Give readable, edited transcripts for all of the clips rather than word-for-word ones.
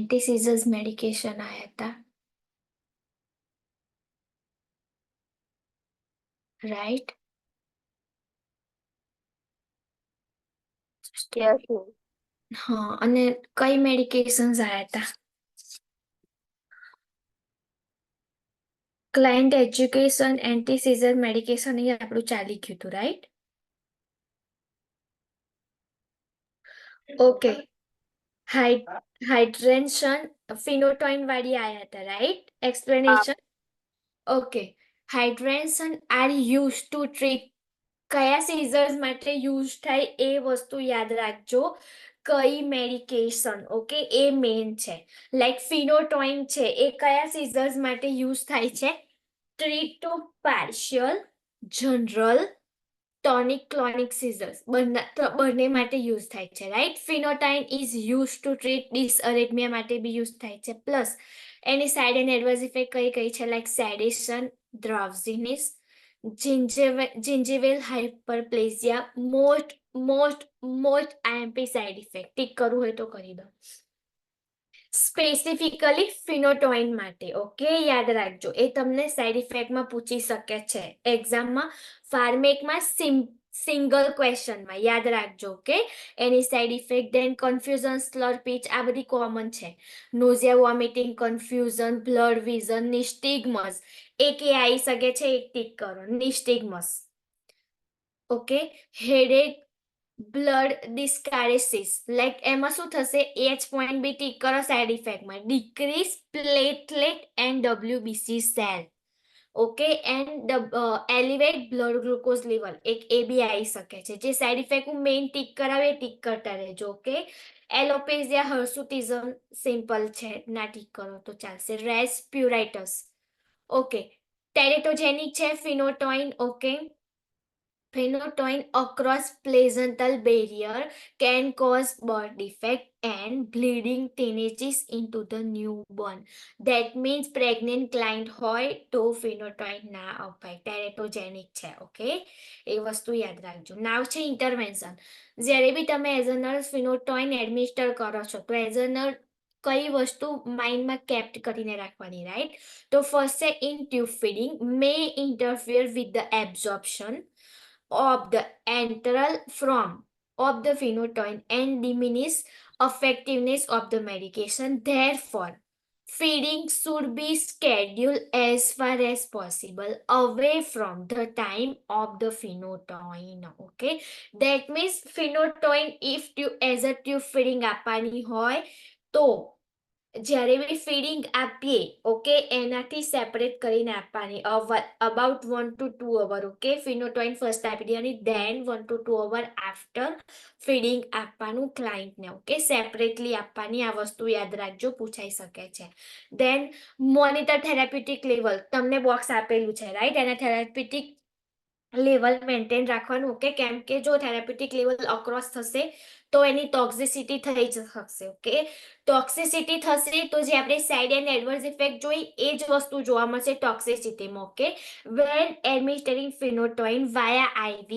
Anti-scissors medication આયા હતા, right? Yes. હા, અને કઈ મેડિકેશન્સ આયા હતા? ક્લાયન્ટ એજ્યુકેશન, એન્ટી-સીઝર મેડિકેશન એ આપણું ચાલી ગયું હતું, રાઈટ? ઓકે. હાઇડ્રેશન ફિનોટોઇન વાળી આયા હતા, right? Explanation. Okay. Hydration are use to treat, કયા સીઝર્સ માટે યુઝ થાય એ વસ્તુ યાદ રાખજો. કઈ મેડિકેશન, ઓકે, એ મેઇન છે. લાઈક ફિનોટોઇન છે એ કયા સીઝર્સ માટે યુઝ થાય છે? Treat to partial, general, tonic clonic seizures બંને માટે યુઝ થાય છે, right? Phenytoin is use to treat disarrhythmia માટે બી યુઝ થાય છે. Plus any side and adverse effect કઈ છે? Like સેડેશન, drowsiness, gingival hyperplasia, most IMP side effect. Tick કરવું હોય તો કરી દો. સ્પેસિફિકલી ફિનોટોઇન માટે, ઓકે, યાદ રાખજો. એ તમને સાઇડ ઇફેક્ટમાં પૂછી શકે છે એક્ઝામમાં, ફાર્મેકમાં સિંગલ ક્વેશ્ચનમાં યાદ રાખજો, ઓકે. એની side effect, then confusion, slur speech, આ બધી કોમન છે. Nausea, vomiting, confusion, blood vision, nystagmus, એક એ આવી શકે છે, એક ટીક કરો. Nystagmus, okay. Headache, blood dyscrasias, like એમાં શું થશે? H બી ટીક કરો સાઇડ ઇફેક્ટમાં. Decrease platelet and WBC cell, okay. And elevate blood glucose level, એક એ બી આવી શકે છે. જે સાઇડ ઇફેક્ટ હું મેઇન ટીક કરાવે એ ટીક કરતા રહેજો, ઓકે. એલોપેઝિયા, હર્સુટિઝમ સિમ્પલ છે, ના ટીક કરો તો ચાલશે. રેસ્પ્યુરાઇટસ, ઓકે. ટેરેટોજેનિક છે ફિનોટોઇન, okay. Phenytoin across placental barrier can cause birth defect and bleeding teenages into the newborn. That means pregnant client હોય તો phenytoin ના અપાય, ટેરેટોજેનિક છે, ઓકે. એ વસ્તુ યાદ રાખજો. નાવ છે ઇન્ટરવેન્શન. જ્યારે બી તમે એઝ અ નર્સ ફિનોટોઇન એડમિનિસ્ટર કરો છો તો એઝ અ નર્સ કઈ વસ્તુ માઇન્ડમાં કેપ્ટ કરીને રાખવાની, રાઈટ? તો ફર્સ્ટ છે in tube feeding May interfere with the absorption of the enteral from of the phenytoin and diminish effectiveness of the medication. Therefore, feeding should be scheduled as far as possible away from the time of the phenytoin. Okay, that means phenytoin if you as a tube feeding આપવાની હોય તો જ્યારે બી feeding આપીએ, okay, એનાથી separate કરીને આપવાની about 1 to 2 hour, okay. Phenytoin first આપી દેવાની, then 1 to 2 hour after feeding આપવાનું ક્લાયન્ટને, ઓકે. સેપરેટલી આપવાની, આ વસ્તુ યાદ રાખજો, પૂછાઈ શકે છે. ધેન મોનિટર થેરાપ્યુટિક લેવલ, તમને બોક્સ આપેલું છે, રાઈટ? એના થેરાપ્યુટિક લેવલ મેન્ટેન રાખવાનું, ઓકે. કેમ કે જો થેરાપ્યુટિક લેવલ અક્રોસ થશે તો એની ટોક્સિસિટી થઈ જ શકશે, ઓકે. ટોક્સિસિટી થશે તો જે આપણે સાઇડ એન્ડ એડવર્સ ઇફેક્ટ જોઈ એ જ વસ્તુ જોવા મળશે ટોક્સિસિટીમાં, okay. When administering phenytoin via IV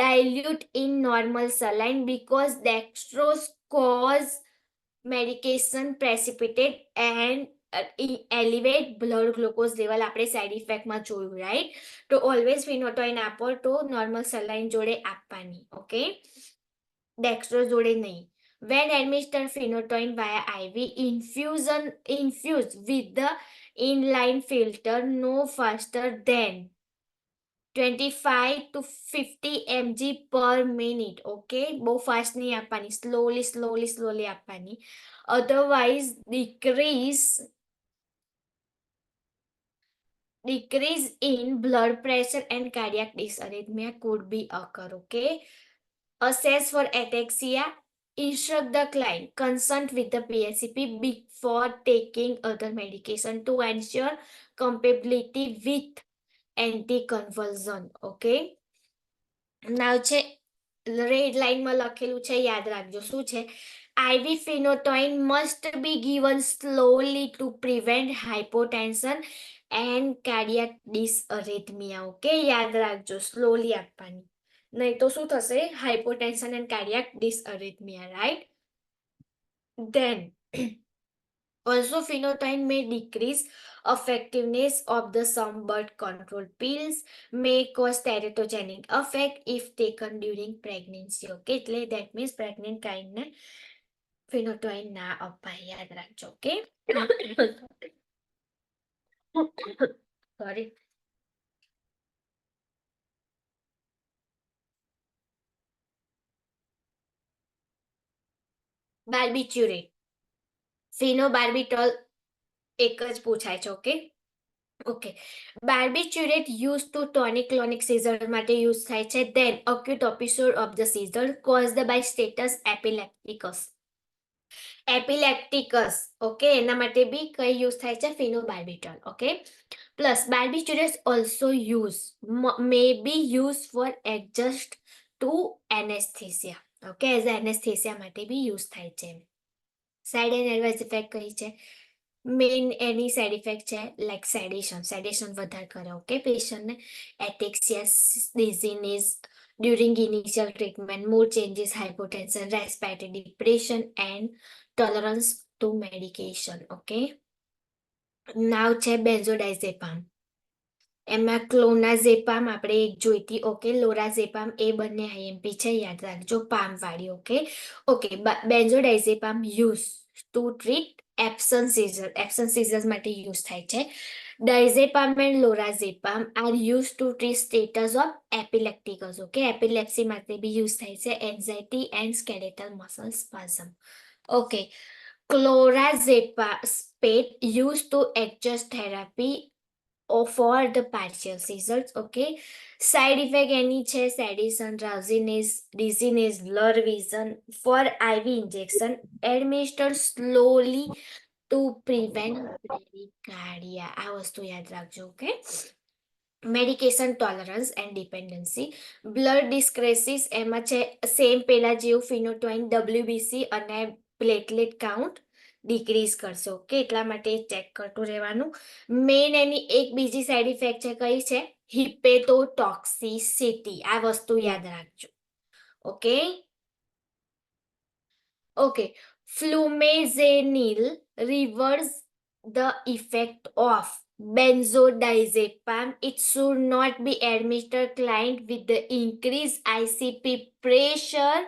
dilute in normal saline because dextrose cause medication precipitate and elevate blood glucose level. આપણે સાઇડ ઇફેક્ટમાં જોયું, રાઈટ? તો ઓલવેઝ ફિનોટોઇન આપો તો નોર્મલ સલાઇન જોડે આપવાની, ઓકે. ડેક્સ્ટ્રોઝ જોડે નહીં. When administered phenytoin via IV, infused with the inline filter no faster than 25 to 50 mg per minute, okay. બહુ ફાસ્ટ નહીં આપવાની, સ્લોલી આપવાની. Otherwise decrease in blood pressure and cardiac dysarrhythmia could be occur, okay. Assess for ataxia. Instruct the client consult with the PSCP before taking other medication to ensure compatibility with anticonvulsant, okay. Now છે red લાઇનમાં લખેલું છે, યાદ રાખજો. શું છે? IV phenytoin must be given slowly to prevent hypotension and cardiac dysarrhythmia, okay. યાદ રાખજો, સ્લોલી આપવાની, નહીં તો શું થશે? Hypotension and cardiac dysrhythmia, right? Then Also, phenytoin may decrease effectiveness of the some birth control pills, may cause teratogenic effect if taken during pregnancy. Okay, એટલે that means pregnant kindને phenytoin ના અપાય, યાદ રાખજો. Okay. Sorry. બાર્બિચ્યુરેટ, ફિનોબાર્બિટોલ એક જ પૂછાય છે. Okay. Okay, barbiturate use to tonic clonic seizure માટે યુઝ થાય છે. Then acute episode of the seizure caused by status epilepticus. Okay, એના માટે બી કઈ યુઝ થાય છે? Phenobarbital. Okay, plus barbiturate also may be use for adjust to anaesthesia. Okay, as anaesthesia માટે બી યુઝ થાય છે. સાઇડ એન્ડ એડવર્સ ઇફેક્ટ કઈ છે? મેઇન એની સાઇડ ઇફેક્ટ છે લાઈક સેડેશન વધારે કરે. ઓકે, પેશન્ટને ataxias, dizziness during initial treatment, mood changes, hypotension, respiratory depression and tolerance to medication. Okay, now છે બેન્ઝોડાઇઝેપામ. એમાં ક્લોનાઝેપામ આપણે એક જોઈતી. ઓકે, લોરાઝેપામ, એ બંને આઈએમપી છે, યાદ રાખજો, પામ વાળી. Okay. Okay, benzodiazepam use to treat absence seizures માટે યુઝ થાય છે. Diazepam and lorazepam are use to treat status of epilepticus. Okay, epilepsy માટે બી યુઝ થાય છે. Anxiety and skeletal muscle spasm. Okay, clorazepate use to adjust therapy for the partial seizures. Okay, side effect એની છે sedation, ડ્રાઉઝીનેસ, ડિઝીનેસ, blur vision. For IV injection administered slowly to prevent bradycardia. આ વસ્તુ યાદ રાખજો. Okay, medication tolerance and dependency. Blood dyscrasias, એમાં છે same પેલા જેવું ફિનોટોઇન, WBC અને પ્લેટલેટ કાઉન્ટ ડિક્રીઝ કરશે. ઓકે, એટલા માટે ચેક કરતું રહેવાનું. મેઇન એની એક બીજી સાઇડ ઇફેક્ટ છે, કઈ છે? હિપેટોટોક્સિસિટી. આ વસ્તુ યાદ રાખજો. Okay. Okay, flumazenil reverse the effect of benzodiazepam. It should not be administered client with the increased ICP pressure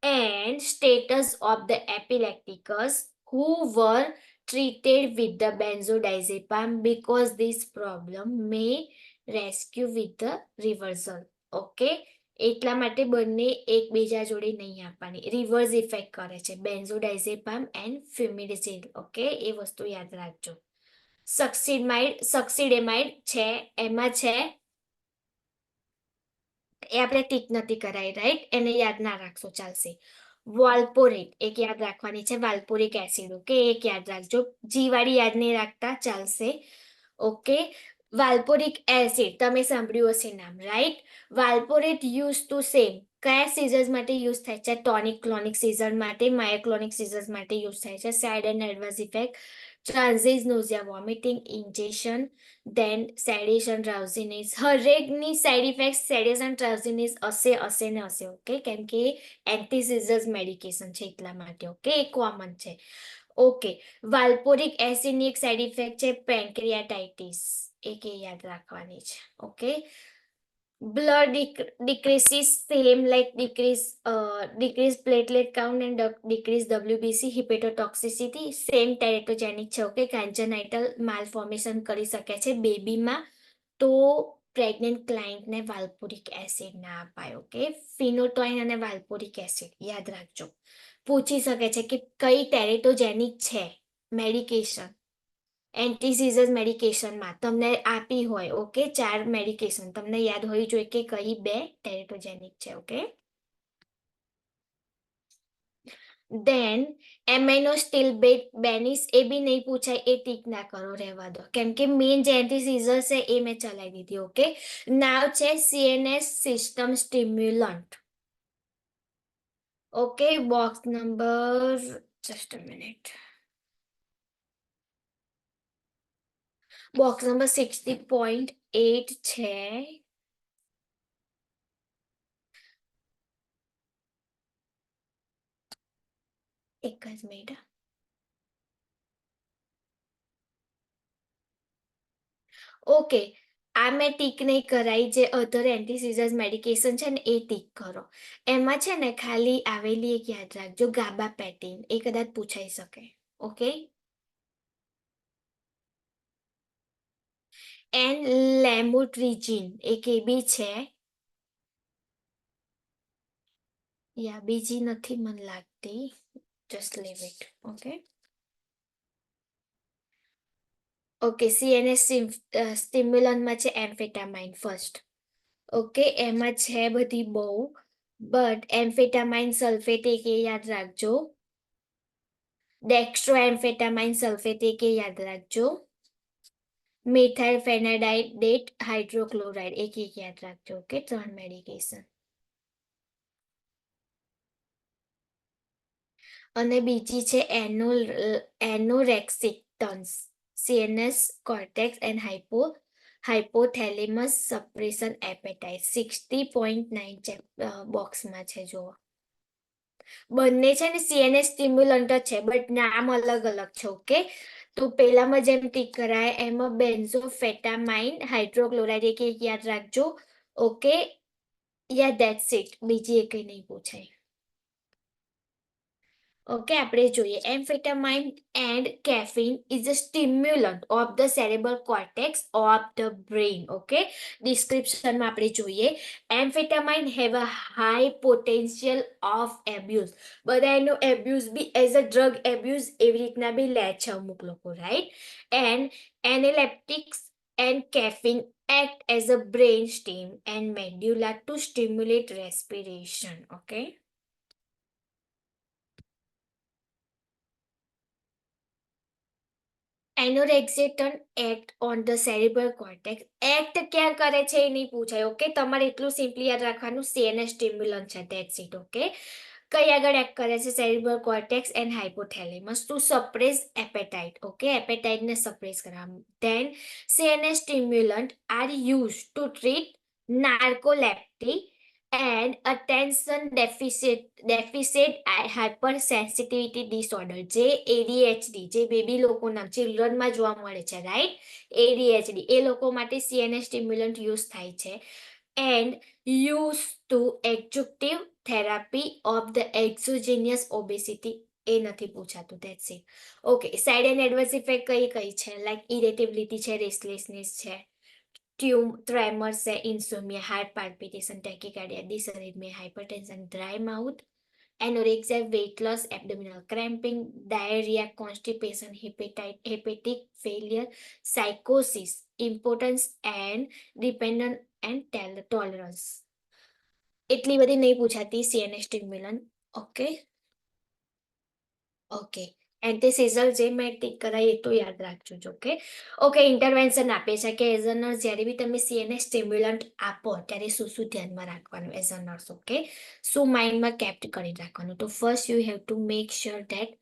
and status of the epilepticus who were treated with the benzodiazepam because this problem may rescue with the reversal. Okay, એટલા માટે બંને એકબીજા જોડે નહીં આપવાની, reverse effect કરે છે બેન્ઝોડાઇઝેપામ and ફ્યુમિડિસિલ. Okay, એ વસ્તુ યાદ રાખજો. સક્સીડેમાઇડ છે, એમાં છે એ આપણે ટીક નથી કરાઈ, રાઈટ? એને યાદ ના રાખશો ચાલશે. વાલ્પોરેટ એક યાદ રાખવાની છે, વાલ્પોરિક એસિડ. ઓકે, એક યાદ રાખજો, જીવાડી યાદ નહીં રાખતા ચાલશે. ઓકે, વાલ્પોરિક એસિડ તમે સાંભળ્યું હશે નામ, રાઈટ? વાલ્પોરેટ યુઝ ટુ સેમ કયા સીઝર્સ માટે યુઝ થાય છે? ટોનિક ક્લોનિક સીઝર માટે, માયોક્લોનિક સીઝર્સ માટે યુઝ થાય છે. સાઇડ એન્ડ એડવર્સ ઇફેક્ટ ટ્રાન્ઝિઝ, nausea, vomiting, injection, then sedation, drowsiness. હરેકની સાઇડ ઇફેક્ટ સેડેશન, ડ્રાઉઝીનેસ હશે ને હશે. ઓકે, કેમ કે એન્ટીસીઝર્સ મેડિકેશન છે એટલા માટે. ઓકે, એ કોમન છે. ઓકે, વાલ્પોરિક એસિડની એક સાઇડ ઇફેક્ટ છે પેન્ક્રિયાટાઇટિસ, એક એ યાદ રાખવાની છે. Okay, blood decreases same like decrease platelet count and decrease WBC. Hepatotoxicity same teratogenic છે. ઓકે, કાન્જનાઇટલ માલફોર્મેશન કરી શકે છે બેબીમાં, તો પ્રેગ્નન્ટ ક્લાયન્ટને વાલ્પોરિક એસિડ ના અપાય. ઓકે, ફિનોટોઇન અને વાલ્પોરિક એસિડ યાદ રાખજો. પૂછી શકે છે કે કઈ ટેરેટોજેનિક છે મેડિકેશન, એન્ટીસીઝર મેડિકેશનમાં તમને આપી હોય. ઓકે, 4 મેડિકેશન તમને યાદ હોવી જોઈએ કે કઈ 2 ટેરેટોજેનિક છે. ઓકે, ધેન એમાઇનો સ્ટીલ બેનિસ, એ બી નહીં પૂછાય, એ ટીક ના કરો, રહેવા દો, કેમ કે મેઇન જે એન્ટીસીઝર છે એ મેં ચલાવી દીધી. ઓકે, નાવ છે CNS system stimulant. Okay, box number, just a minute, box number 60.8 છે. એક જ મિનિટ. ઓકે, આ મેં ટીક નહીં કરાઈ, જે અધર એન્ટી સીઝર્સ મેડિકેશન છે ને એ ટીક કરો. એમાં છે ને ખાલી આવેલી એક યાદ રાખજો, ગાબા પેટીન, એ કદાચ પૂછાઈ શકે. ઓકે. એન્ડ લેમોટ્રીજીન એક એ બી છે. યા બીજી નથી મને લાગતી. Just leave it. Okay. Okay, CNS સ્ટિમ્યુલન્ટમાં છે એમ્ફેટામાઇન ફર્સ્ટ. ઓકે, એમાં છે બધી બહુ, બટ એમ્ફેટામાઇન સલ્ફેટ એક એ યાદ રાખજો. ડેક્સ્ટ્રો એમ્ફેટામાઇન સલ્ફેટ એક એ યાદ રાખજો. મિથાઇલ ફેનાડાઇડેટ હાઇડ્રોક્લોરાઇડ એક યાદ રાખજો. Okay, 3 medication. અને બીજી છે anorexiants, CNS cortex and hypothalamus suppression appetite 60.9 બોક્સમાં છે જુઓ. બંને છે ને સીએનએસ સ્ટિમ્યુલન્ટ જ છે, બટ નામ અલગ અલગ છે. ઓકે, તો પેલામાં જેમ ટીક કરાય એમાં બેન્ઝોફેટામાઇન હાઇડ્રોક્લોરાઇડ એક યાદ રાખજો. ઓકે, યા ધેટ્સ ઇટ, બીજી એક નહીં પૂછાય. ઓકે, આપણે જોઈએ amphetamine and caffeine is a stimulant of the cerebral cortex of the brain. Okay, ડિસ્ક્રિપ્શનમાં આપણે જોઈએ amphetamine have a high potential of abuse. બધા એનો એબ્યુઝ બી એઝ અ ડ્રગ એબ્યુઝ એવી રીતના બી લે છે અમુક લોકો, right. And analeptics and caffeine act as a brain stem and medulla to stimulate respiration. Okay. Anorexiants act on the cerebral cortex. Act ક્યાં કરે છે એ નહીં પૂછાય. ઓકે, તમારે એટલું સિમ્પલી યાદ રાખવાનું, સીએનએસ સ્ટિમ્યુલન્ટ છે, ધેટ્સ ઇટ. ઓકે, કઈ આગળ એક્ટ કરે છે? Cerebral cortex and hypothalamus to suppress appetite. Okay, એપેટાઇટને સપ્રેસ કરવા. Then CNS stimulant are use to treat narcolepsy and attention deficit hyper sensitivity disorder, જે એડીએચડી, જે બેબી લોકોના ચિલ્ડ્રનમાં જોવા મળે છે, રાઈટ. એડીએચડી એ લોકો માટે સીએનએસ સ્ટિમ્યુલન્ટ યુઝ થાય છે. And use to executive therapy of the exogenous obesity, એ નથી પૂછાતું, that's it. Okay, side and adverse effect કઈ કઈ છે? લાઈક ઇરેટેબિલિટી છે, રેસ્ટલેસનેસ છે, ટ્રેમર્સ है, insomnia, heart palpitation, tachycardia, dysarrhythmia, hypertension, dry mouth, anorexia, weight loss, abdominal cramping, diarrhea, constipation, hepatic failure, psychosis, impotence and dependent and tolerance. એટલી બધી નહીં પૂછાતી CNS સ્ટિમ્યુલન્ટ. Okay. Okay, એન્ટીસીઝલ જે મેં ટીક કરાઈ એ તો યાદ રાખજો. ઓકે. ઓકે, ઇન્ટરવેન્શન આપે છે કે એઝ અ નર્સ જ્યારે બી તમે સીએનએસ સ્ટિમ્યુલન્ટ આપો ત્યારે શું શું ધ્યાનમાં રાખવાનું એઝ અ નર્સ. ઓકે, શું માઇન્ડમાં કેપ્ટ કરી રાખવાનું? તો first you have to make sure that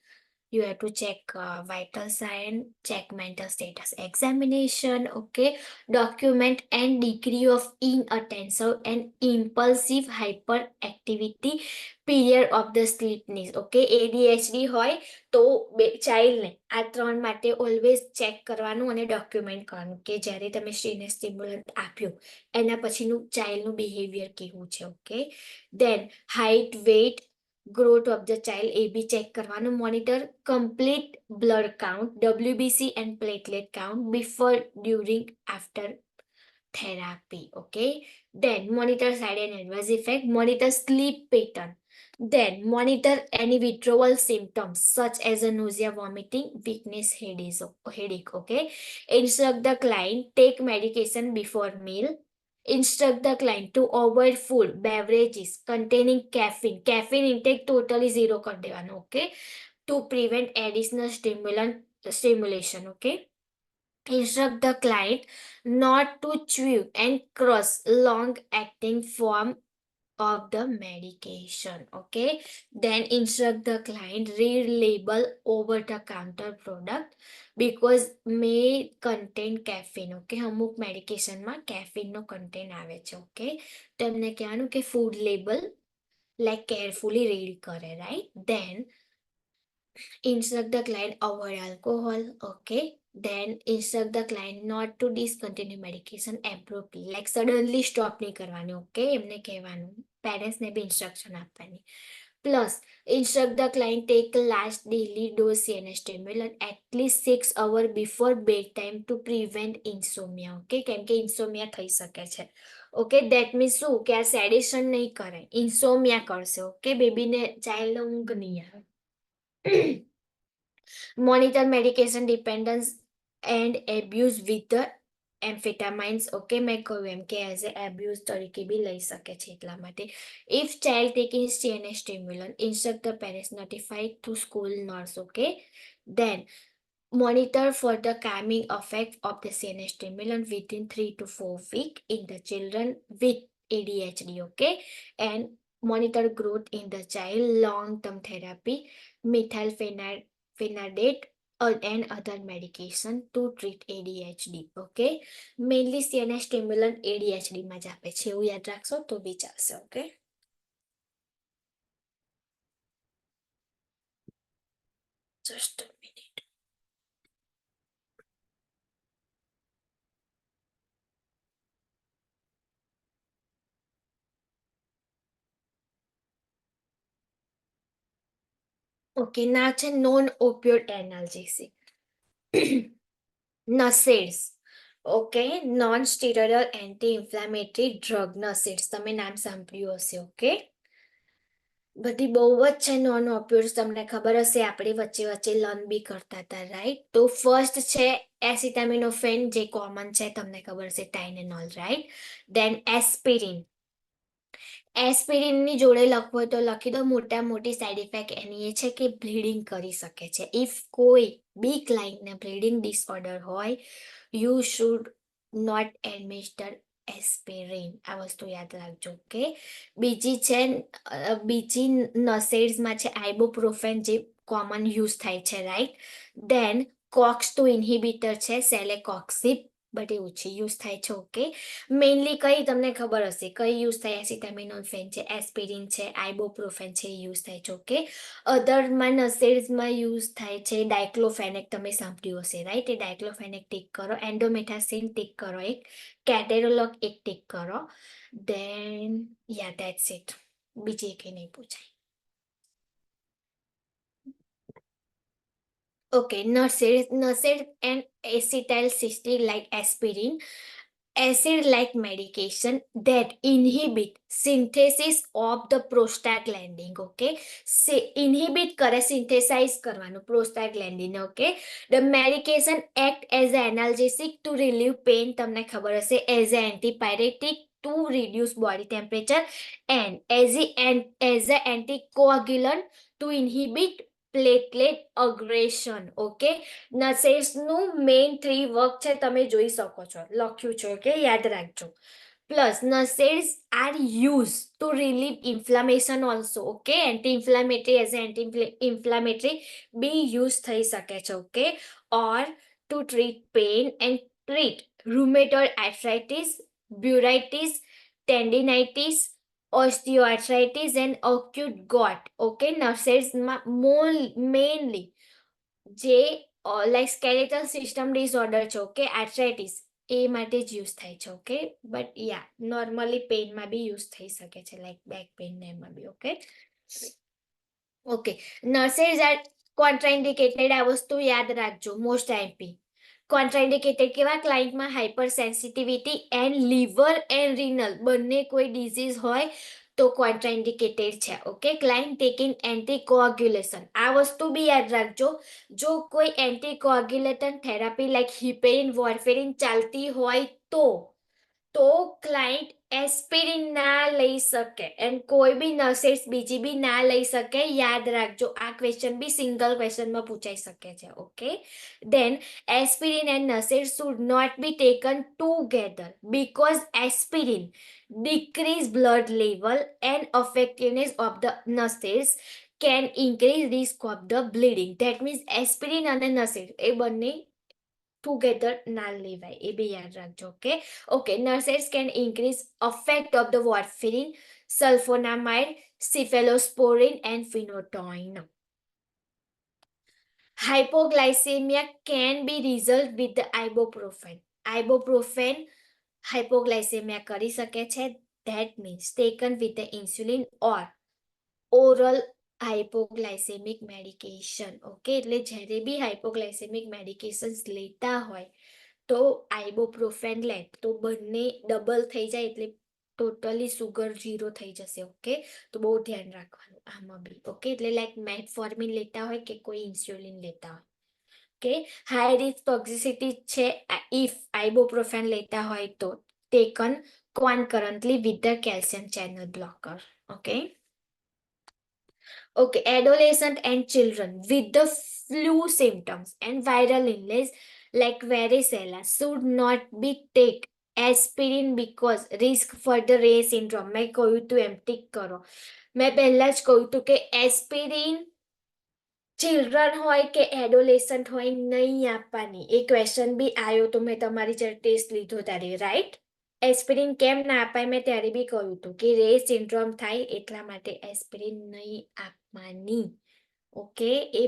you have to check vital sign, check mental status examination. Okay, document and degree of inattention and impulsive hyperactivity, period of the sleepiness. Okay, ADHD હોય તો ચાઇલ્ડને આ 3 માટે always check કરવાનું અને document કરવાનું કે જ્યારે તમે સ્ટિમ્યુલન્ટ આપ્યું એના પછીનું ચાઇલ્ડનું બિહેવિયર કેવું છે. Okay, then height, weight, growth of the child એ બી ચેક કરવાનું. Monitor complete blood count, WBC and platelet count before, during, after therapy. Okay, then monitor side and adverse effect, monitor sleep pattern, then monitor any withdrawal symptoms such as a nausea, vomiting, weakness, headache. Okay, instruct the client take medication before meal. Instruct the client to avoid food, beverages containing caffeine. Caffeine intake totally zero kar devano. Okay, to prevent additional stimulation. Okay, instruct the client not to chew and crush long acting form of the medication. Okay, then instruct the client read label over the counter product because may contain caffeine. Okay, અમુક મેડિકેશનમાં કેફીનનો content આવે છે. Okay, તો એમને કહેવાનું કે food label like carefully read કરે, right. Then instruct the client avoid alcohol. Okay, Then instruct the client not to discontinue medication abruptly, like suddenly stop નહીં કરવાનું, ઓકે, એમને કહેવાનું, પેરેન્ટ્સને બી ઇન્સ્ટ્રક્શન આપવાની. Plus, instruct the client take last daily dose CNS stimulant at least 6 hours before bedtime to prevent insomnia. Okay, કેમ કે ઇન્સોમિયા થઈ શકે છે. ઓકે, દેટ મીન્સ શું કે આ સેડેશન નહીં કરે, ઇન્સોમિયા કરશે. ઓકે, બેબીને ચાઇલ્ડ ઊંઘ નહીં આવે. Monitor medication dependence and abuse with the amphetamines. Okay, મેં કહ્યું એમ કે એઝ એ એબ્યુઝ તરીકે બી લઈ શકે છે, એટલા માટે. If child taking CNS stimulant, instruct the parents notify to school nurse. Okay, then monitor for the calming effect of the CNS stimulant within 3 to 4 weeks in the children with ADHD. Okay, and monitor growth in the child. Long-term therapy, methylphenidate and other medication to treat ADHD. Okay, mainly CNS stimulant ADHD માં જ આપે છે, એવું યાદ રાખશો તો બી ચાલશે. Okay, just a minute. Okay, ના છે non opioid analgesic. NSAIDs. Okay, non steroidal anti inflammatory drug NSAIDs, તમે નામ સાંભળ્યું હશે. ઓકે, બધી બહુ જ છે નોન ઓપિયોઇડ્સ, તમને ખબર હશે, આપણે વચ્ચે વચ્ચે લર્ન બી કરતા હતા, રાઈટ? તો ફર્સ્ટ છે એસિટામિનોફેન, જે કોમન છે, તમને ખબર છે, ટાઇનેનોલ, રાઈટ? દેન એસ્પિરિન. એસ્પિરિનની જોડે લખવું હોય તો લખી દો. મોટા મોટી સાઈડ ઇફેક્ટ એની એ છે કે બ્લીડિંગ કરી શકે છે. ઇફ કોઈ બી ક્લાયન્ટને બ્લીડિંગ ડિસઓર્ડર હોય, you should not administer aspirin. આ વસ્તુ યાદ રાખજો. ઓકે, બીજી છે બીજી નસેડ્સમાં છે આઇબોપ્રોફેન, જે કોમન યુઝ થાય છે, રાઈટ? દેન કોક્સ 2 ઇન્હિબિટર છે, સેલેકોક્સિબ, બટ એ ઓછી યુઝ થાય છે. ઓકે, મેઇનલી કઈ તમને ખબર હશે કઈ યુઝ થાય? એસિટામિનોફેન છે, એસ્પિરિન છે, આઇબોપ્રોફેન છે, યુઝ થાય છે. ઓકે, અધરમાં નસેડ્સમાં યુઝ થાય છે ડાયક્લોફેનેક, તમે સાંભળ્યું હશે, રાઈટ? એ ડાયક્લોફેનેક ટીક કરો. એન્ડોમેથાસિન ટીક કરો. એક કેટેરોલોગ એક ટીક કરો. દેન યા ધેટ્સ ઇટ. બીજી એક નહીં પૂછાય. Okay, nurses and acetylcysteine like aspirin, acid-like medication that inhibit synthesis of the prostaglandin. Okay, inhibit કરે, synthesize કરવાનું prostaglandin. Okay, the medication act as an analgesic to relieve pain, તમને ખબર હશે, as an antipyretic to reduce body temperature, and as an anticoagulant to inhibit platelet aggregation. Okay, નસેલ્સનું main 3 work છે, તમે જોઈ શકો છો, લખ્યું છે. ઓકે, યાદ રાખજો. Plus NSAIDs are use to relieve inflammation also. Okay, anti inflammatory, as anti inflammatory બી યુઝ થઈ શકે છે. Okay, or to treat pain and treat rheumatoid arthritis, bursitis, tendinitis, osteoarthritis and acute gout. Okay, નર્સેસમાં mainly જે like skeletal system disorder છે, okay, arthritis, એ માટે જ યુઝ થાય છે. ઓકે, બટ યા નોર્મલી પેઇનમાં બી યુઝ થઈ શકે છે, લાઈક બેક પેઇન ને એમાં બી. Okay, okay, NSAIDs are contraindicated. આ વસ્તુ યાદ રાખજો, મોસ્ટ આઈપી. કોન્ટ્રાઇન્ડિકેટેડ કેવા? ક્લાયન્ટમાં hyper sensitivity and liver and renal બંને કોઈ ડિઝીઝ હોય તો કોન્ટ્રાઇન્ડિકેટેડ છે. ઓકે, ક્લાયન્ટ ટેકિંગ એન્ટીકોઆગ્યુલેશન, આ વસ્તુ બી યાદ રાખજો. જો કોઈ એન્ટીકોઆગ્યુલેટન થેરાપી લાઈક હિપેરિન, વોર્ફેરિન ચાલતી હોય તો ક્લાયન્ટ એસ્પિરિન ના લઈ શકે, એન્ડ કોઈ બી નર્સેસ બીજી બી ના લઈ શકે. યાદ રાખજો, આ ક્વેશ્ચન બી સિંગલ ક્વેશ્ચનમાં પૂછાઈ શકે છે. Okay, then aspirin and nurses should not be taken together because aspirin decrease blood level and effectiveness of the nurses can increase risk of the bleeding. That means aspirin અને nurses એ બંને together ના લેવાય, એ બી યાદ રાખજો. Okay, okay, nurses can increase effect of the warfarin, sulfonamide, cephalosporin and phenytoin. Hypoglycemia can be resolved with the ibuprofen. Ibuprofen hypoglycemia કરી શકે છે. That means taken with the insulin or oral hypoglycemic medication. Okay, એટલે જ્યારે બી hypoglycemic medications લેતા હોય તો આઇબોપ્રોફેન લે તો બંને ડબલ થઈ જાય એટલે ટોટલી સુગર 0 થઈ જશે. ઓકે, તો બહુ ધ્યાન રાખવાનું આમાં બી. ઓકે, એટલે લાઈક મેટફોર્મિન લેતા હોય કે કોઈ ઇન્સ્યુલિન લેતા હોય. ઓકે, હાઈ રિસ્ક ટોક્સિસિટી છે ઇફ આઇબોપ્રોફેન લેતા હોય તો taken concurrently with the calcium channel blocker. Okay. Okay, adolescent and children with the flu symptoms and viral illness like varicella should not be take aspirin because risk for the Rey syndrome. મેં કહ્યું તું એમ tick કરો. મેં પહેલા જ કહ્યું તું કે એસ્પિરિન ચિલ્ડ્રન હોય કે એડોલેસન્ટ હોય નહીં આપવાની. એ ક્વેશ્ચન બી આવ્યો તો મેં તમારી જ્યારે ટેસ્ટ લીધો ત્યારે, રાઈટ? એસ્પિરિન કેમ ના અપાય મેં ત્યારે બી કહ્યું હતું કે રે સિન્ડ્રોમ થાય એટલા માટે એસ્પિરિન નહીં આપવાની. ઓકે, એ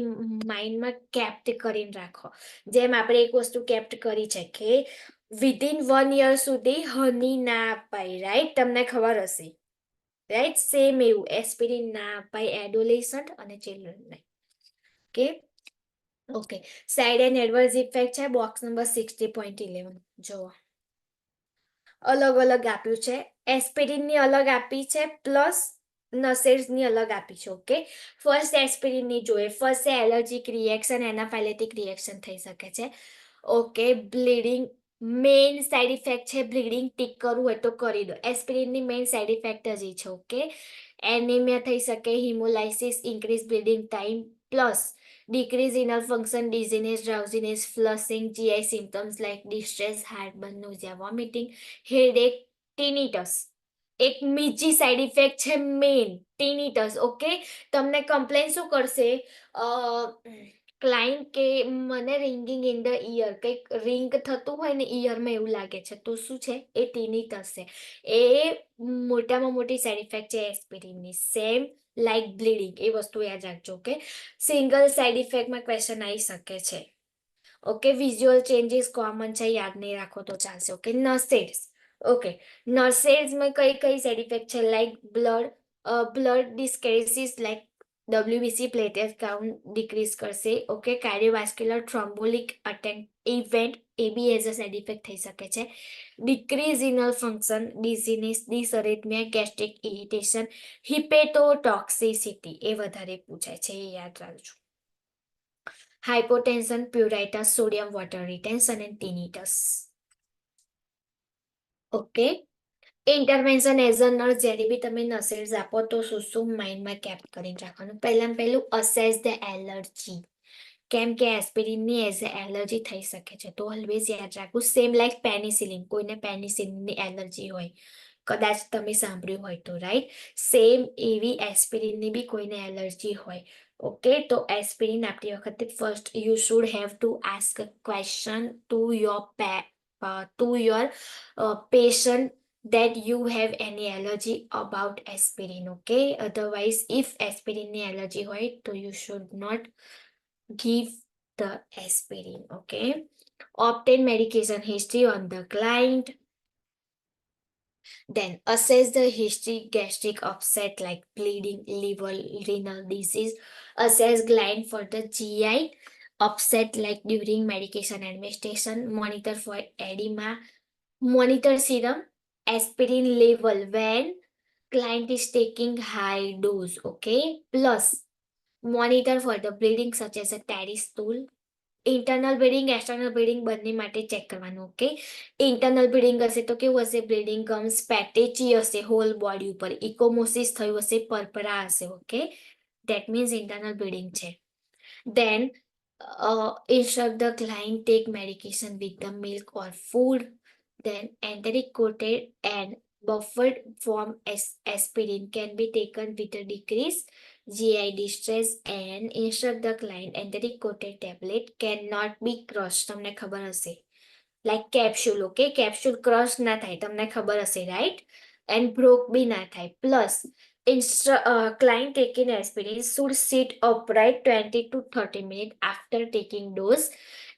માઇન્ડમાં કેપ્ટ કરીને રાખો. જેમ આપણે એક વસ્તુ કેપ્ટ કરી છે કે વિધિન 1 યર સુધી હની ના અપાય, રાઈટ? તમને ખબર હશે, રાઈટ? સેમ એવું એસ્પિરિન ના અપાય એડોલેસન્ટ અને ચિલ્ડ્રનને. Okay okay, side and adverse effect છે બોક્સ નંબર 60.11 જોવો. અલગ અલગ આપ્યું છે, એસ્પિરિનની અલગ આપી છે પ્લસ નસેલ્સની અલગ આપી છે. ઓકે, ફર્સ્ટ એસ્પિરિનની જોઈએ. ફર્સ્ટ છે એલર્જીક રિએક્શન, એનાફાઇલેટિક રિએક્શન થઈ શકે છે. Okay, bleeding main side effect છે. બ્લીડિંગ ટીક કરવું હોય તો કરી દો. એસ્પિરિનની મેઇન સાઇડ ઇફેક્ટ જ એ છે. ઓકે, એનિમિયા થઈ શકે, haemolysis, increase bleeding time plus decrease renal function, dizziness, drowsiness, flushing, GI symptoms like distress, heartburn, nausea, vomiting, headache, tinnitus. એક બીજી સાઈડ ઇફેક્ટ છે મેઇન ટીનિટસ. ઓકે, તમને કમ્પ્લેન શું કરશે ક્લાયન્ટ કે મને રિંગિંગ ઇન ધ ઇયર, કંઈક રિંગ થતું હોય ને ઇયરમાં એવું લાગે છે, તો શું છે એ ટીનિટસ છે. એ મોટામાં મોટી સાઈડ ઇફેક્ટ છે એસ્પિરિનની. સેમ લાઈક બ્લીડિંગ, એ વસ્તુ યાદ રાખજો. ઓકે, સિંગલ સાઈડ ઇફેક્ટમાં ક્વેશ્ચન આવી શકે છે. ઓકે, વિઝ્યુઅલ ચેન્જીસ કોમન છે, યાદ નહીં રાખો તો ચાલશે. ઓકે, નર્સેસ. ઓકે, નર્સેસમાં કઈ કઈ સાઈડ ઇફેક્ટ છે like blood dyscrasias like WBC platelet count decrease કરશે. Okay, cardiovascular thromboembolic attack event એ બી એઝ અ સાઈડ ઇફેક્ટ થઈ શકે છે. Decrease renal function, dizziness, dysrhythmia, gastric irritation, hepatotoxicity એ વધારે પૂછાય છે, એ યાદ રાખજો. Hypotension, pruritus, sodium water retention and tinnitus. Okay, intervention as a nurse જ્યારે બી તમે નર્સેસ આપો તો શું માઇન્ડમાં કેપ કરીને રાખવાનું. પહેલું અસેસ ધ એલર્જી. કેમ કે એસ્પિરિનની એઝ એ એલર્જી થઈ શકે છે, તો ઓલવેઝ યાદ રાખવું. સેમ લાઈક પેનિસિલિન, કોઈને પેનિસિલિનની એલર્જી હોય, કદાચ તમે સાંભળ્યું હોય તો, રાઈટ? સેમ એવી એસ્પિરિનની બી કોઈને એલર્જી હોય. ઓકે, તો એસ્પિરિન આપતી વખતે first you should have to ask a question to your patient that you have any allergy about aspirin. Okay, otherwise if aspirin ની allergy હોય તો you should not give the aspirin. Okay, obtain medication history on the client, then assess the history, gastric upset like bleeding, liver, renal disease. Assess client for the GI upset like during medication administration. Monitor for edema. Monitor serum aspirin level when client is taking high dose. Okay, plus monitor for the bleeding such as a tarry stool. Internal bleeding, external bleeding બંને માટે check કરવાનું. Okay, internal bleeding હશે તો કેવું હશે? Bleeding ગમ્સ પેટેચી હશે hall body ઉપર, ઇકોમોસિસ થયું હશે, પર્પરા હશે. Okay, that means internal bleeding છે. Then instruct the client take medication with the milk or food. Then Anticonvulsant and buffered form aspirin can be taken with a decreased GI distress, and instruct the client Anticonvulsant tablet cannot be crushed. તમને ખબર હશે, like capsule. Okay, capsule crush ના થાય, તમને ખબર હશે, right? And broke બી ના થાય. Plus Client taking aspirin should sit upright 20 to 30 minutes after taking dose.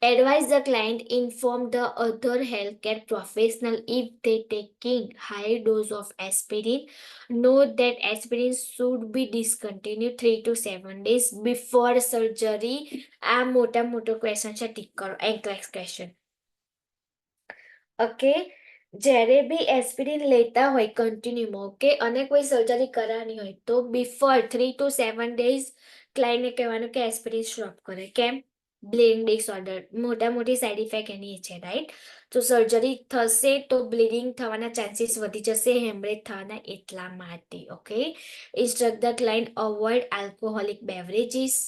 Advise the client inform the other healthcare professional if they taking high dose of aspirin. Note that aspirin should be discontinued 3 to 7 days before surgery. આ મોટો question છે, tick કરો. NCLEX question. Okay, જ્યારે બી aspirin લેતા હોય કન્ટિન્યુમાં, okay, અને કોઈ surgery કરાવવાની હોય તો બિફોર 3 to 7 days ક્લાયન્ટને કહેવાનું કે એસ્પિરિન સ્ટોપ કરે. કેમ? બ્લીડિંગ ડિસઓર્ડર, મોટી સાઇડ ઇફેક્ટ એની છે, રાઈટ? તો સર્જરી થશે તો બ્લીડિંગ થવાના ચાન્સીસ વધી જશે, હેમરેજ થવાના, એટલા માટે. Okay, instruct the client avoid alcoholic beverages.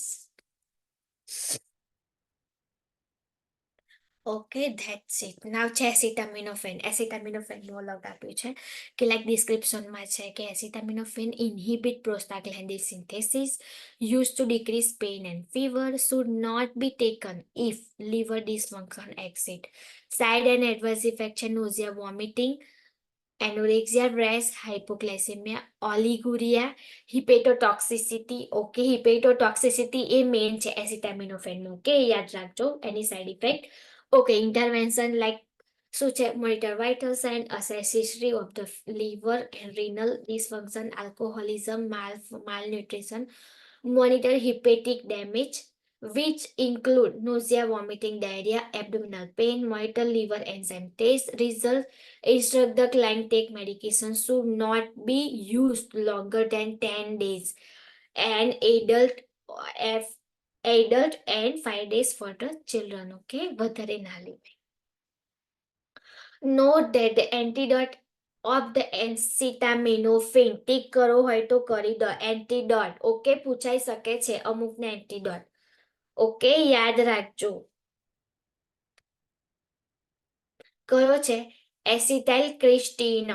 Okay, that's it. Now છે એસિટામિનોફેન. એસિટામિનોફેનનું અલગ આપ્યું છે કે લાઈક ડિસ્ક્રિપ્શનમાં છે કે acetaminophen inhibit prostaglandin synthesis, use to decrease pain and fever, should not be taken if liver dysfunction exist. Side and adverse effect છે nausea, vomiting, anorexia, rash, hypoglycaemia, oliguria, hepatotoxicity. Okay, hepatotoxicity એ main છે એસિટામિનોફેનનું. Okay, યાદ રાખજો એની side effect. Okay, intervention like શું છે? Monitor vital sign, assess history of the liver and renal dysfunction, alcoholism, malnutrition, monitor hepatic damage which include nausea, vomiting, diarrhea, abdominal pain, monitor liver enzyme test result, instruct the client take medication should not be used longer than 10 days and adult and 5 days for the children. Okay, વધારે ના લેવાય. Note that the antidote of the acetaminophen tick કરો હોય તો કરી દો. Antidote, okay, પૂછાઈ શકે છે અમુકને એન્ટીડોટ. ઓકે, યાદ રાખજો. કયો છે? Acetyl Christine.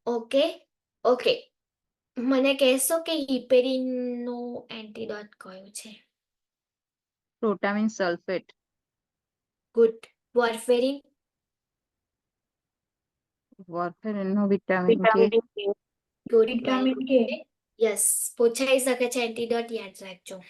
ઓકે, ઓકે, મને કહેશો કે હિપેરિનનો એન્ટીડોટ કયો છે? પ્રોટામિન સલ્ફેટ. ગુડ. વોર્ફેરિન. વોર્ફેરિન નો વિટામિન કે. ગુડ. યસ, પૂછાઈ શકે છે એન્ટીડોટ, યાદ રાખજો.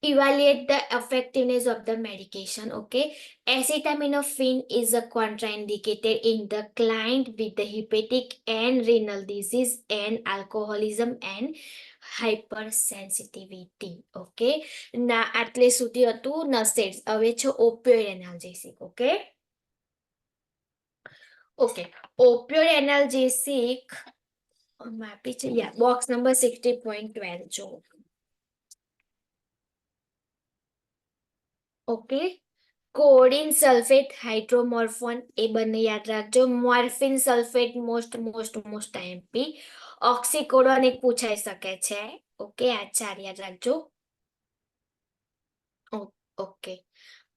Evaluate the effectiveness of the medication. Okay, acetaminophen is a contraindicated in the client with the hepatic and renal disease and alcoholism and hypersensitivity. Okay, ના આટલે સુધી હતું નસેટ્સ. હવે છે opioid analgesic. Okay, okay, opioid analgesic માપી છે, યા box number 60.12 જો. ઓકે, કોડિન સલ્ફેટ, હાઇડ્રોમોર્ફોન, એ બંને યાદ રાખજો. Morphine sulphate most IMP. Oxycodone એક પૂછાઈ શકે છે. ઓકે, આ 4 યાદ રાખજો. ઓકે,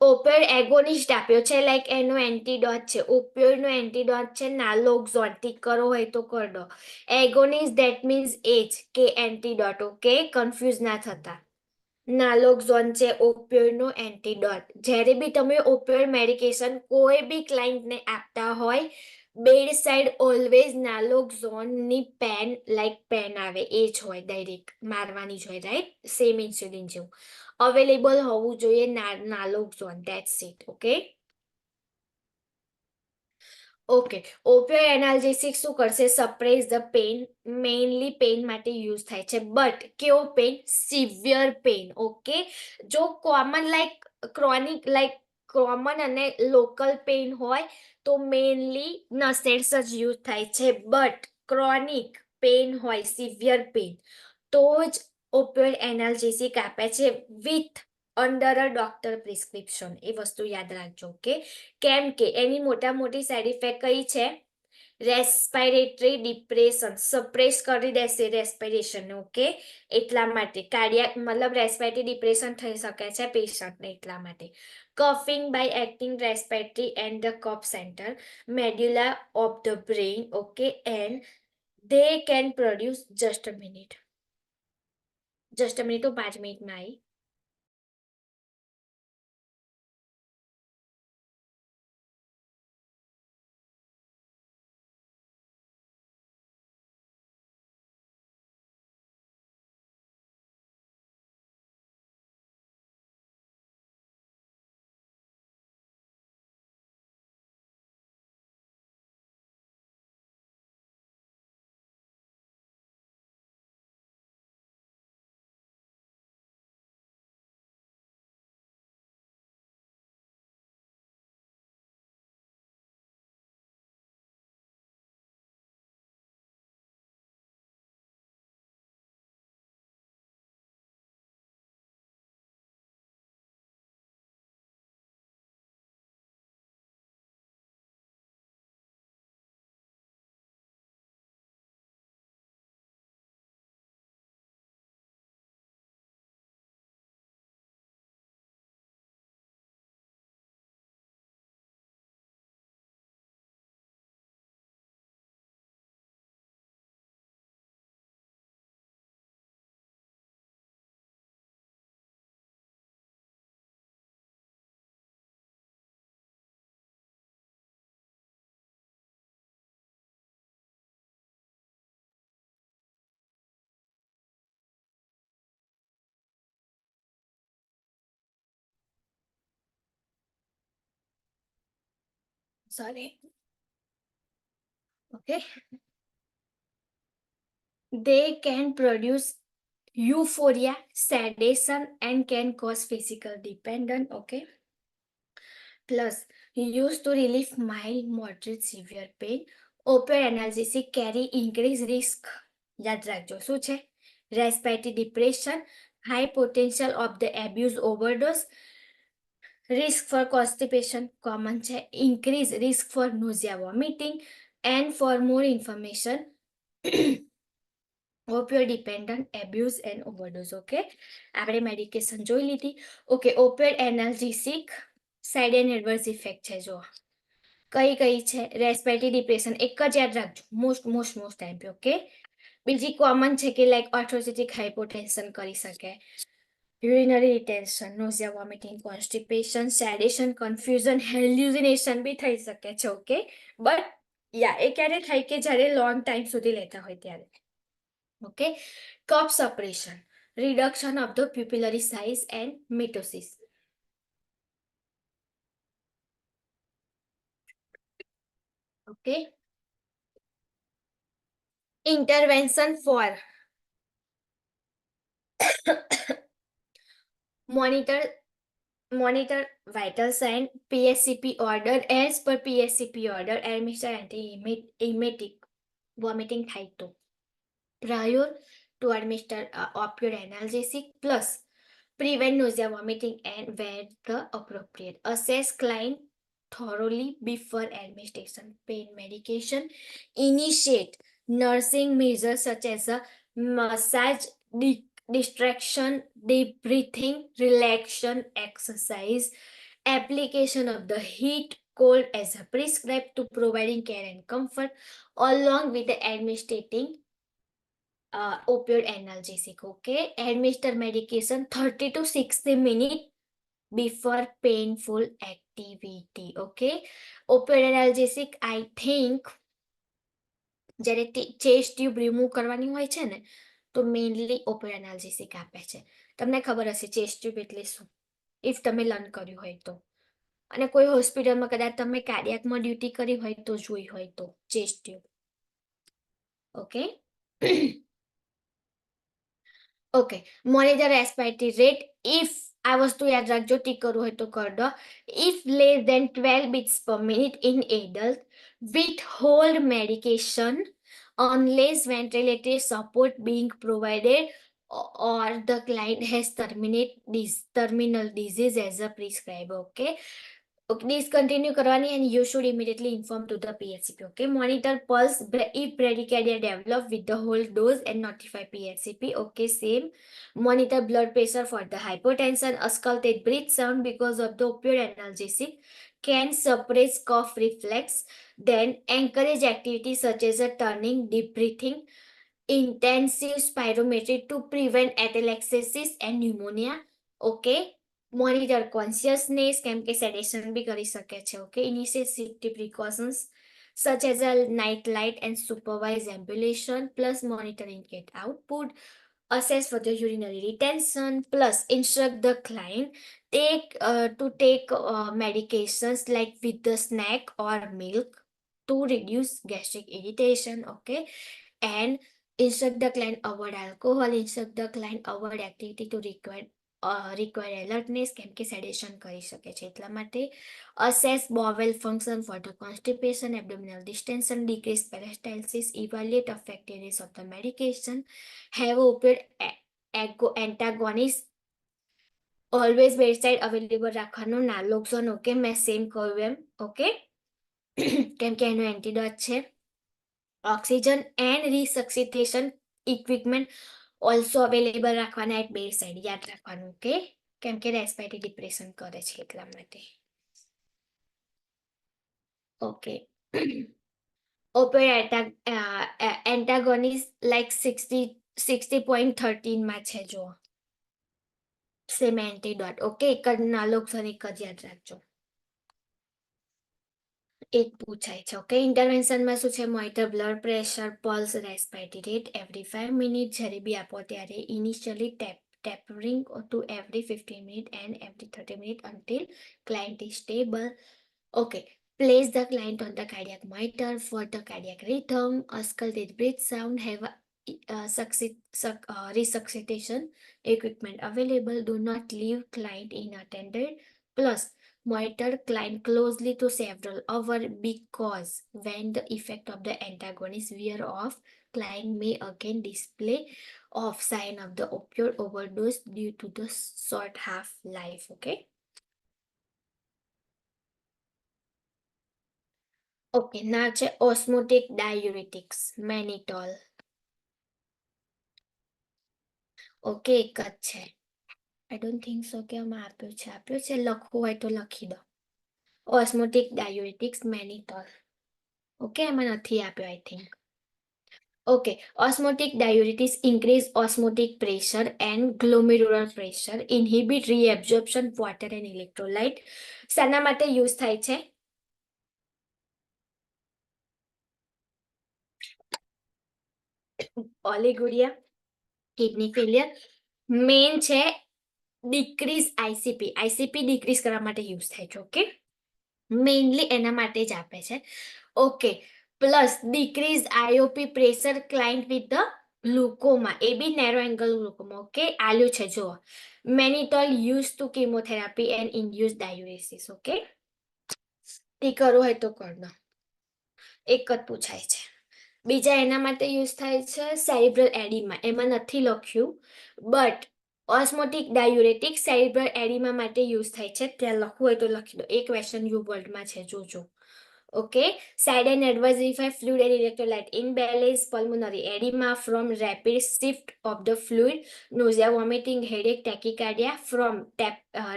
ઓપિયોઇડ એગોનિસ્ટ આપ્યો છે, લાઈક એનો એન્ટીડોટ છે. ઓપિયોઇડ નો એન્ટીડોટ છે નાલોક્ઝોન. ટીક કરો હોય તો કરી દો. એગોનિસ્ટ ધેટ મીન્સ એજ કે એન્ટીડોટ. ઓકે, કન્ફ્યુઝ ના થતા. નાલોક્ઝોન છે ઓપિયોઇડનો એન્ટીડોટ. જ્યારે બી તમે ઓપિયોઇડ મેડિકેશન કોઈ બી ક્લાયન્ટને આપતા હોય, બેડ સાઇડ ઓલવેઝ નાલોક્ઝોનની પેન લાઈક પેન આવે એ જ હોય, ડાયરેક્ટ મારવાની જ હોય, રાઈટ? સેમ ઇન્સ્યુલિન જેવું અવેલેબલ હોવું જોઈએ naloxone. That's it. Okay, okay, opioid analgesic શું કરશે? Suppress the pain. Mainly pain માટે યુઝ થાય છે, બટ કેવો પેઇન? Severe pain. ઓકે, જો common like chronic like common અને લોકલ પેઇન હોય તો મેઇનલી નસેટ્સ જ યુઝ થાય છે, બટ ક્રોનિક પેઇન હોય, સિવિયર પેઇન, તો જ ઓપિયોઇડ એનાલ્જેસિક આપે છે with under a doctor prescription. એ વસ્તુ યાદ રાખજો. ઓકે, કેમ કે એની મોટી સાઇડ ઇફેક્ટ કઈ છે? રેસ્પાયરેટરી ડિપ્રેશન, સપ્રેસ કરી દેશે રેસ્પિરેશન. ઓકે, એટલા માટે કાર્ડિયાક મતલબ રેસ્પિરેટરી ડિપ્રેશન થઈ શકે છે પેશન્ટને, એટલા માટે. Coughing by acting respiratory and the cough centre medulla of the brain. Okay, and they can produce just a minute તો 5 મિનિટમાં આવી. Sorry. Okay. They can produce euphoria, sedation, and can cause physical dependence. Okay. Plus, used to relieve mild, moderate, severe pain. Opioid analgesic carry increased risk. યાદ રાખજો શું છે? Respiratory depression, high potential of the abuse overdose, risk for constipation, common છે, increase risk for nausea, vomiting, and for more information, opioid dependent abuse and overdose. Okay, આપણે medication જોઈ લીધી. Okay, opioid analgesic side and adverse effect છે. જો કઈ છે? Respiratory depression, એક જ યાદ રાખજો, મોસ્ટ ટાઈમ પે. ઓકે, બીજી કોમન છે કે લાઈક ઓર્થોસિટિક હાઇપોટેન્શન કરી શકે, urinary retention, nausea, vomiting, constipation, sedation, confusion, hallucination બી થઈ શકે છે. ઓકે, બટ યા એ ક્યારે થાય કે જ્યારે લોંગ ટાઈમ સુધી લેતા હોય ત્યારે. Okay, cough suppression, reduction of the pupillary size and mitosis. Okay, intervention for monitor vital sign, PSCP order. As per PSCP order, administer anti-emetic, vomiting થાય તો prior to administer opioid analgesic, plus prevent nausea, vomiting, and where the appropriate. Assess client thoroughly before administration. Pain medication. Initiate nursing measures such as a massage, distraction, deep breathing, relaxation, exercise, application of the heat cold as a prescribed to providing care and comfort, along with the administrating opioid analgesic. Okay, administer medication 30 to 60 minutes before painful activity. Okay, opioid analgesic I think જ્યારે chest tube remove કરવાની હોય છે ને તો mainly ઓપિયોઇડ analgesic આપે છે. તમને ખબર હશે ચેસ્ટ ટ્યુબ એટલે શું, ઇફ તમે લર્ન કર્યું હોય તો, અને કોઈ હોસ્પિટલમાં કદાચ તમે કાર્ડિયાકમાં ડ્યુટી કરી હોય તો જોઈ હોય તો chest tube. Okay. Okay, monitor respiratory rate. If આ વસ્તુ યાદ રાખજો, ટીક કરવું હોય તો કર દો. If less than 12 beats per minute in adult, withhold medication unless ventilatory support being provided or the client has terminal disease as a prescribed. Okay, discontinue karwani and you should immediately inform to the PHCP. Okay, monitor pulse if bradycardia develop with the whole dose and notify PHCP. Okay, same. Monitor blood pressure for the hypotension. Auscultate breath sound because of the opioid analgesic can suppress cough reflex. Then encourage activities such as a turning, deep breathing, intensive spirometry to prevent atelectasis and pneumonia. Okay, monitor consciousness, કેમ કે સેડેશન બી કરી શકે છે. Okay, initiate safety precautions such as a night light and supervised ambulation, plus monitoring cat output, assess for the urinary retention, plus instruct the client to take medications like with the snack or milk to reduce gastric irritation. Okay, and instruct the client avoid alcohol, instruct the client avoid activity to require alertness, કેમ કે સેડેશન કરી શકે છે એટલા માટે. assess bowel function for the constipation, abdominal distension, decrease peristalsis, evaluate effectiveness of the medication, have opioid antagonist always bedside available રાખવાનું. નાલોક્સોન. Okay, મેં same કહ્યું એમ. ઓકે, કેમ કે એનો એન્ટીડોટ છે. Oxygen and resuscitation equipment also available રાખવાના at bed side, યાદ રાખવાનું. ઓકે, કેમ કે રેસ્પિરેટરી ડિપ્રેશન કરે છે એટલા માટે. ઓકે, ઓપિયોઇડ એન્ટાગોનિસ્ટ લાઈક 60.13 માં છે. જો સેમ એન્ટીડોટ. ઓકે, એક જ નાલોક્સન, એક જ યાદ રાખજો. એક પૂછાય છે. ઓકે, ઇન્ટરવેન્શનમાં શું છે? Monitor blood pressure, pulse, respiratory rate every 5 minute. જ્યારે બી આપો ત્યારે initially tapering to every 15 minutes and every 30 minutes until client is stable. Okay, Place the client on the cardiac monitor for the cardiac rhythm, auscultate breath sound, have resuscitation equipment available. Do not leave client unattended. Plus, monitor client closely to several hours because when the effect of the antagonist wear off, client may again display off sign of the opioid overdose due to the short half-life. Okay. Okay, ના છે osmotic ડાયુરેટિક્સ મેનિટોલ. Okay, એક જ છે. I don't think so કે આમાં આપ્યું છે લખવું હોય તો લખી દો. ઓસ્મોટિક ડાયુરેટિક્સ મેનિટોલ. ઓકે, એમાં નથી આપ્યો I think. Okay, osmotic diuretics increase osmotic pressure and glomerular pressure, inhibit reabsorption of water and electrolyte. શાના માટે યુઝ થાય છે? ઓલિગુરિયા, કિડની ફેલિયર. મેઇન છે ડિક્રીઝ આઈસીપી ડિક્રીઝ કરવા માટે યુઝ થાય છે. ઓકે, મેઇનલી એના માટે જ આપે છે. Okay, plus decrease IOP pressure client with the glaucoma, એ બી નેરો એંગલ ગ્લુકોમા. ઓકે, આલ્યું છે જુઓ. Mannitol use to chemotherapy and induce diuresis. Okay, તે કરવું હોય તો કર દો, એક જ પૂછાય છે. બીજા એના માટે યુઝ થાય છે સેરિબ્રલ એડીમા, એમાં નથી લખ્યું, બટ ઓસ્મોટિક ડાયુરેટિક સેરિબ્રલ એડીમા માટે યુઝ થાય છે. ત્યાં લખવું હોય તો લખી દો, એક ક્વેશ્ચન યુ વર્લ્ડમાં છે, જોજો. Okay, side and adverse effect fluid and electrolyte imbalance, pulmonary edema from rapid shift of the fluid, nausea, vomiting, headache, tachycardia from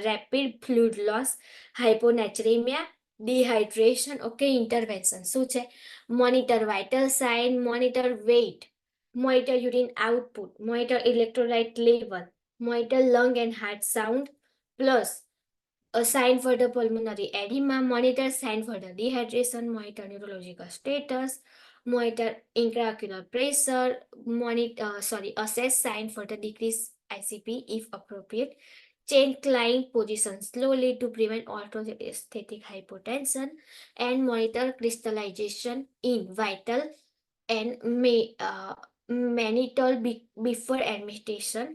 rapid fluid loss, hyponatremia, dehydration. Okay, intervention શું છે? Monitor vital sign, monitor weight, monitor urine output, monitor electrolyte level, monitor lung and heart sound, plus a sign for the pulmonary edema, monitor sign for the dehydration, monitor neurological status, monitor intraocular pressure, assess sign for the decreased ICP if appropriate, change client position slowly to prevent orthostatic hypotension, and monitor crystallization in vital and mannitol before administration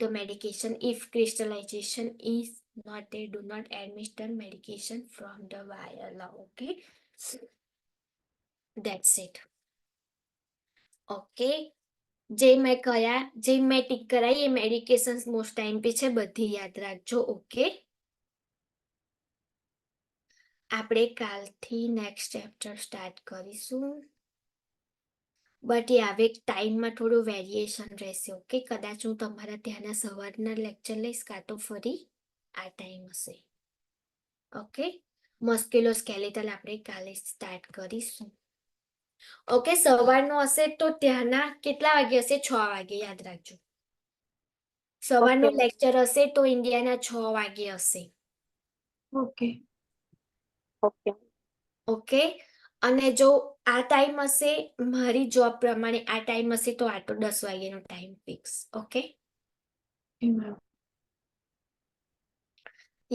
the medication. If crystallization is not there, do not administer medication from the vial. Okay, that's it. Okay, જે મેં tick કરાઈ એ medications most time પી છે, બધી યાદ રાખજો. Okay, આપણે કાલથી next chapter start કરીશું, બટ એ હવે ટાઈમમાં થોડું વેરિએશન રહેશે. ઓકે, કદાચ હું તમારા ત્યાંના સવારના લેક્ચર લઈશ, કાં તો ફરી આ ટાઈમ હશે. ઓકે, મસ્ક્યુલોસ્કેલેટલ આપણે કાલે સ્ટાર્ટ કરીશું. ઓકે, સવારનું હશે તો ત્યાંના કેટલા વાગે હશે? 6 વાગે, યાદ રાખજો. સવારનું લેક્ચર હશે તો ઇન્ડિયાના 6 વાગે હશે. ઓકે. ઓકે, અને જો આ ટાઈમ હશે, મારી જોબ પ્રમાણે આ ટાઈમ હશે તો આ તો 10 વાગ્યાનો ટાઈમ ફિક્સ. ઓકે,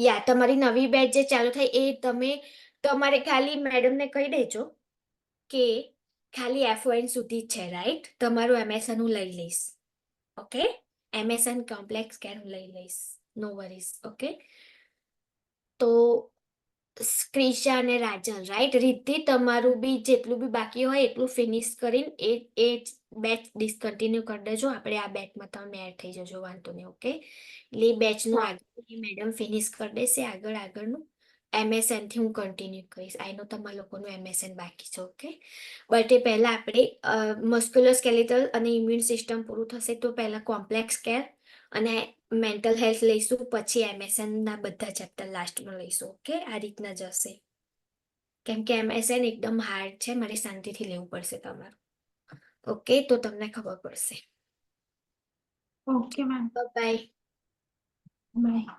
યા તમારી નવી બેચ જે ચાલુ થાય એ તમારે ખાલી મેડમને કહી દેજો કે ખાલી F1 સુધી જ છે, રાઈટ? તમારું MSN હું લઈ લઈશ. ઓકે, MSN કોમ્પ્લેક્સ કેર હું લઈ લઈશ, નો વરીઝ. ઓકે, તો ક્રિશા અને રાજલ, રાઈટ? રીતિ તમારું બી જેટલું બી બાકી હોય એટલું ફિનિશ કરીને એ બેચ ડિસકન્ટિન્યુ કરી દેજો. આપણે આ બેચમાં તમે એડ થઈ જજો, વાંધો નહીં. ઓકે, એટલે બેચનું આગળ મેડમ ફિનિશ કરી દેશે, આગળનું MSN થી હું કન્ટિન્યુ કરીશ. આઈ નો તમારા લોકોનું MSN બાકી છે. ઓકે, બટ એ પહેલા આપણે મસ્ક્યુલોસ્કેલેટલ અને ઇમ્યુન સિસ્ટમ પૂરું થશે તો પહેલા કોમ્પ્લેક્સ કેર અને મેન્ટલ હેલ્થ લઈશું, પછી MSN ના બધા ચેપ્ટર લાસ્ટમાં લઈશું. ઓકે, આ રીતના જશે, કેમ કે MSN એકદમ હાર્ડ છે, મારે શાંતિથી લેવું પડશે તમારું. ઓકે, તો તમને ખબર પડશે. Okay ma'am, bye. બાય.